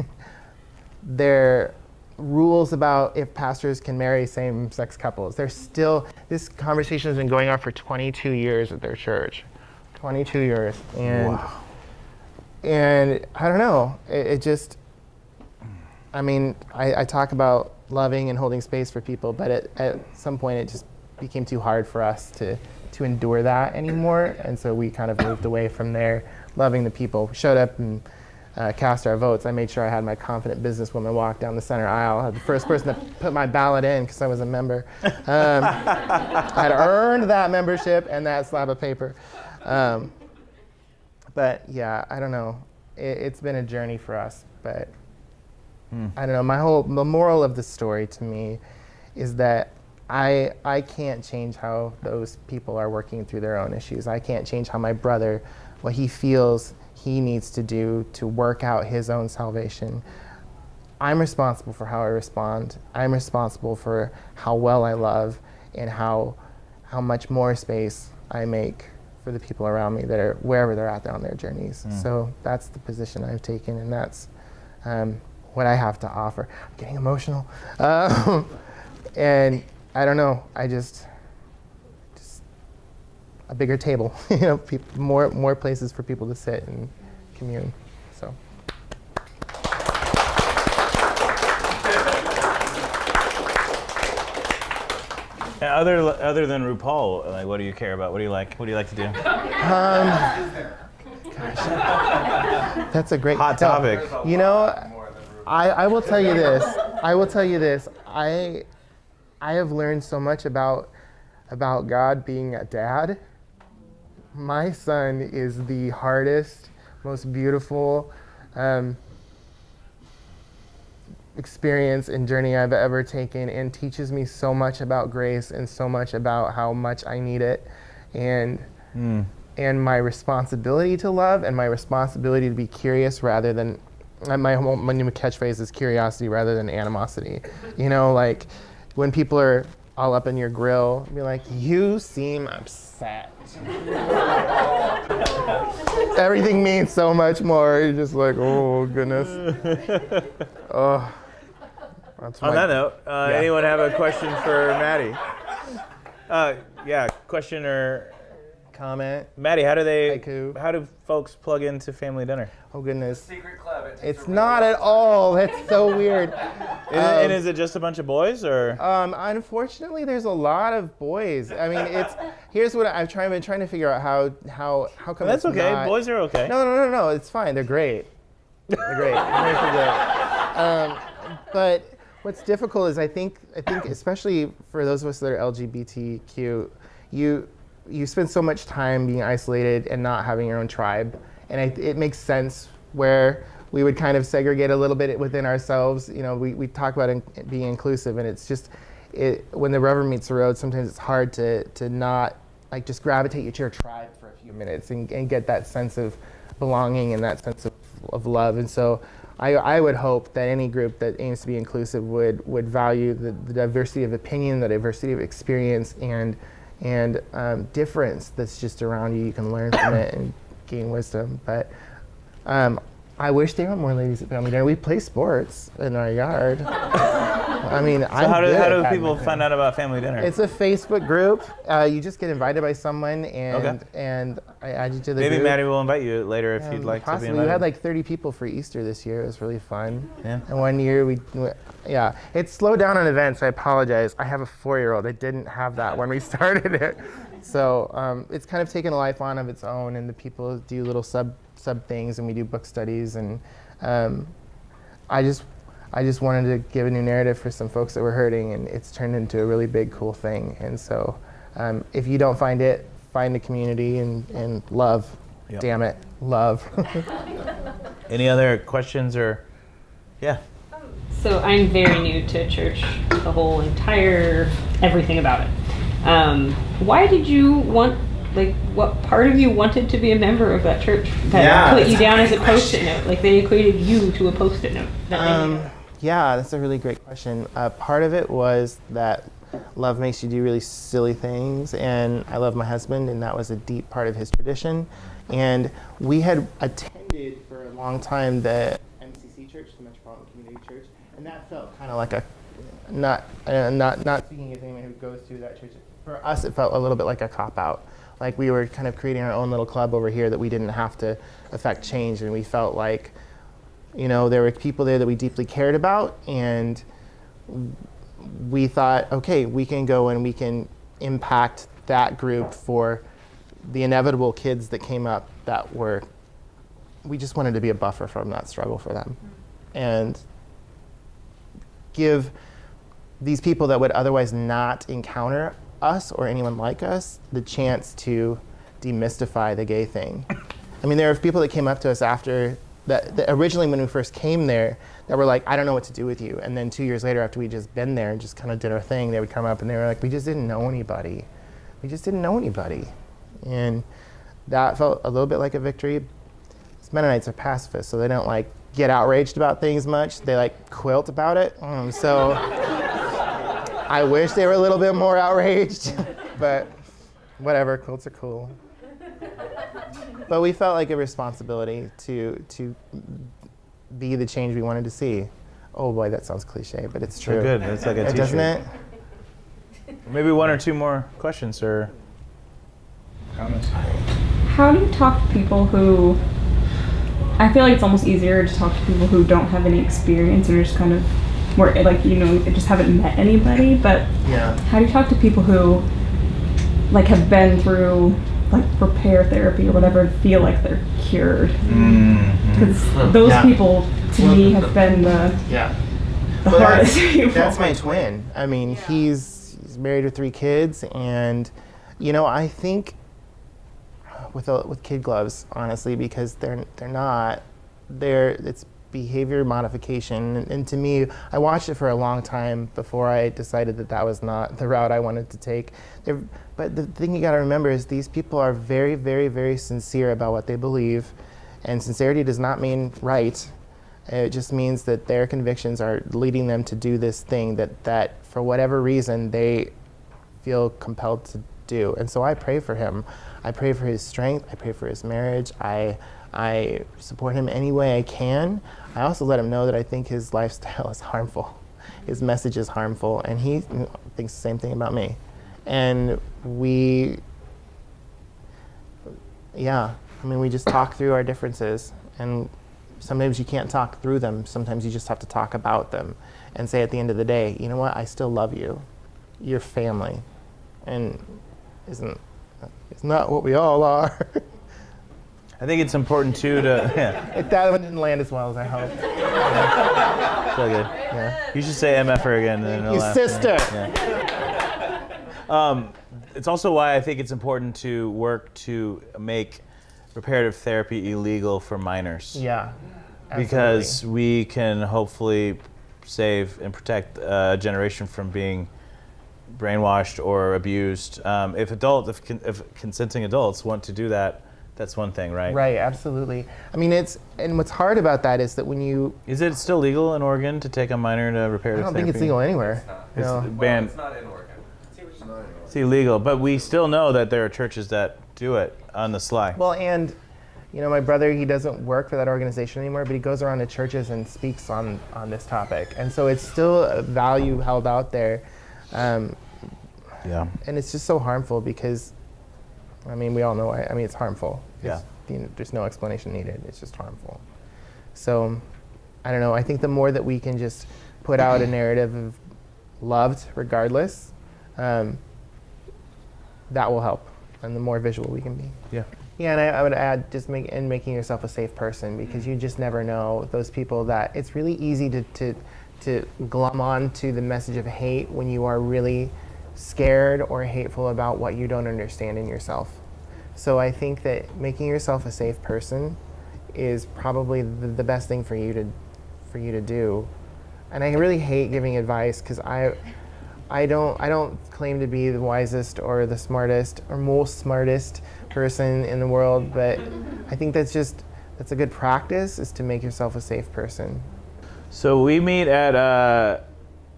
rules about if pastors can marry same-sex couples. This conversation has been going on for 22 years at their church. 22 years. And, wow. And I don't know, I talk about loving and holding space for people, but at some point it just became too hard for us to endure that anymore. And so we kind of moved away from there, loving the people. Showed up and cast our votes, I made sure I had my confident businesswoman walk down the center aisle. I was the first person to put my ballot in because I was a member. I'd earned that membership and that slab of paper. But yeah, I don't know. It's been a journey for us, but I don't know. The moral of the story to me is that I can't change how those people are working through their own issues. I can't change how my brother, what he feels he needs to do to work out his own salvation. I'm responsible for how I respond. I'm responsible for how well I love and how much more space I make for the people around me that are wherever they're at on their journeys. So that's the position I've taken, and that's what I have to offer. I'm getting emotional. And I don't know, I just a bigger table, more places for people to sit and commune. So. Yeah, other than RuPaul, like, what do you care about? What do you like? What do you like to do? That's a great Hot topic. I will tell you this. I have learned so much about God being a dad. My son is the hardest, most beautiful experience and journey I've ever taken, and teaches me so much about grace and so much about how much I need it, and my responsibility to love and my responsibility to be curious rather than my new catchphrase is curiosity rather than animosity. Like when people are all up in your grill, be like, you seem upset. Everything means so much more. You're just like, oh goodness. Oh. On that note, anyone have a question for Maddie? Question or comment? Maddie, how do Haiku. folks plug into family dinner? Oh goodness. Secret club. It's not at all. That's so weird. And is it just a bunch of boys, or? Unfortunately, there's a lot of boys. I mean, here's what been trying to figure out how come. That's it's okay. not- Boys are okay. No. It's fine. They're great. They're great. But what's difficult is I think especially for those of us that are LGBTQ, you spend so much time being isolated and not having your own tribe, and it makes sense where we would kind of segregate a little bit within ourselves. We talk about being inclusive, and it's just when the rubber meets the road, sometimes it's hard to not like just gravitate to your tribe for a few minutes and get that sense of belonging and that sense of love. And so I would hope that any group that aims to be inclusive would value the diversity of opinion, the diversity of experience, and difference that's just around you. You can learn from it and gain wisdom. But I wish there were more ladies at family dinner. We play sports in our yard. I mean, So how do people find out about family dinner? It's a Facebook group. You just get invited by someone, and I add you to the Maybe group. Maddie will invite you later if you'd like to be Possibly. invited. We had like 30 people for Easter this year. It was really fun. Yeah. And one year it slowed down on events. I apologize. I have a 4-year-old. I didn't have that when we started it. So it's kind of taken a life on of its own, and the people do little sub things, and we do book studies, and I just wanted to give a new narrative for some folks that were hurting, and it's turned into a really big, cool thing. And so if you don't find it, find a community and love. Yep. Damn it, love. Any other questions or? Yeah. So I'm very new to church, the whole entire everything about it. Why did you want, what part of you wanted to be a member of that church that put you down as a post-it note? Like they equated you to a post-it note. Yeah, that's a really great question. Part of it was that love makes you do really silly things, and I love my husband, and that was a deep part of his tradition. And we had attended for a long time the MCC church, the Metropolitan Community Church, and that felt kind of like not speaking as anyone who goes to that church. For us, it felt a little bit like a cop-out. Like we were kind of creating our own little club over here that we didn't have to affect change, and we felt like, there were people there that we deeply cared about, and we thought, okay, we can go and we can impact that group for the inevitable kids that came up that were we just wanted to be a buffer from that struggle for them, and give these people that would otherwise not encounter us or anyone like us the chance to demystify the gay thing. I mean, there are people that came up to us after that originally when we first came there that were like, I don't know what to do with you. And then 2 years later, after we just been there and just kind of did our thing, they would come up and they were like, we just didn't know anybody. We just didn't know anybody. And that felt a little bit like a victory. These Mennonites are pacifists, so they don't like get outraged about things much. They like quilt about it. So I wish they were a little bit more outraged, but whatever, quilts are cool. But we felt like a responsibility to be the change we wanted to see. Oh boy, that sounds cliche, but it's true. So good. It's like a t-shirt. Doesn't it? Maybe one or two more questions or comments. How do you talk to people who, I feel like it's almost easier to talk to people who don't have any experience and are just kind of more like, you know, just haven't met anybody, but Yeah. how do you talk to people who like have been through like repair therapy or whatever and feel like they're cured? Because those Yeah. people to me have been the Yeah. hardest people. That's my twin. I mean, he's married with 3 kids, and you know, I think with kid gloves, honestly, because it's behavior modification, and to me, I watched it for a long time before I decided that was not the route I wanted to take. But the thing you got to remember is these people are very, very, very sincere about what they believe, and sincerity does not mean right. It just means that their convictions are leading them to do this thing that for whatever reason they feel compelled to do. And so I pray for him. I pray for his strength. I pray for his marriage. I support him any way I can. I also let him know that I think his lifestyle is harmful. His message is harmful, and he thinks the same thing about me. And we just talk through our differences, and sometimes you can't talk through them. Sometimes you just have to talk about them and say at the end of the day, you know what, I still love you. You're family. And it's not what we all are. I think it's important too to That one didn't land as well as I hoped. So good. Yeah. You should say MFer again. And then it'll You laugh. sister. Yeah. It's also why I think it's important to work to make reparative therapy illegal for minors. Yeah. Because we can hopefully save and protect a generation from being brainwashed or abused. If consenting adults want to do that, that's one thing, right? Right, absolutely. I mean, and what's hard about that is that when you... Is it still legal in Oregon to take a minor to reparative therapy? I don't think it's legal anywhere. It's No. banned. It's not in Oregon. It's illegal, but we still know that there are churches that do it on the sly. Well, and you know, my brother, he doesn't work for that organization anymore, but he goes around to churches and speaks on this topic. And so it's still a value held out there. Yeah. And it's just so harmful because, I mean, we all know, it's harmful. Yeah. There's no explanation needed. It's just harmful. So, I don't know. I think the more that we can just put out a narrative of loved regardless, that will help. And the more visual we can be. Yeah. Yeah, and I would add just making yourself a safe person, because you just never know those people that it's really easy to glom on to the message of hate when you are really scared or hateful about what you don't understand in yourself. So I think that making yourself a safe person is probably the best thing for you to do. And I really hate giving advice because I don't claim to be the wisest or the smartest or most smartest person in the world, but I think that's a good practice, is to make yourself a safe person. So we meet at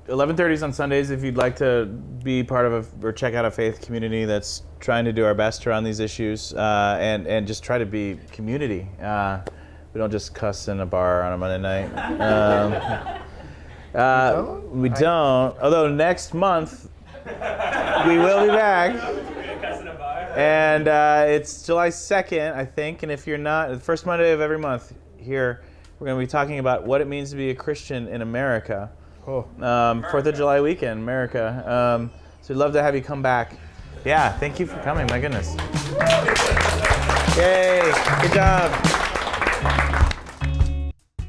11:30 on Sundays if you'd like to be part of or check out a faith community that's trying to do our best around these issues and just try to be community. We don't just cuss in a bar on a Monday night. We don't. Although next month we will be back. And it's July 2nd, I think. And if you're not, the first Monday of every month here, we're going to be talking about what it means to be a Christian in America. Cool. 4th of July weekend, America. So we'd love to have you come back. Yeah, thank you for coming. My goodness. Yay. Good job. Thank you.